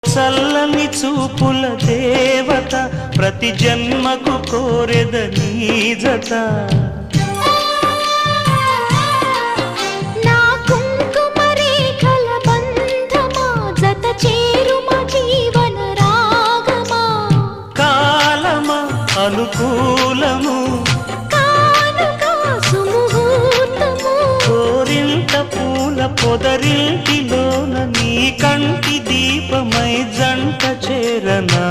చల్లని చూపుల దేవత ప్రతి జన్మకు కోరెద నీ జత నా కుంకుమ రేఖల బంధమా జత చేరుమ జీవన రాగమా కాలమా అనుకూలము కానుక సుముహూర్తము కోరింత పూల పొదరింటిలోన నీ కంటి దీపమై జంట చేరనా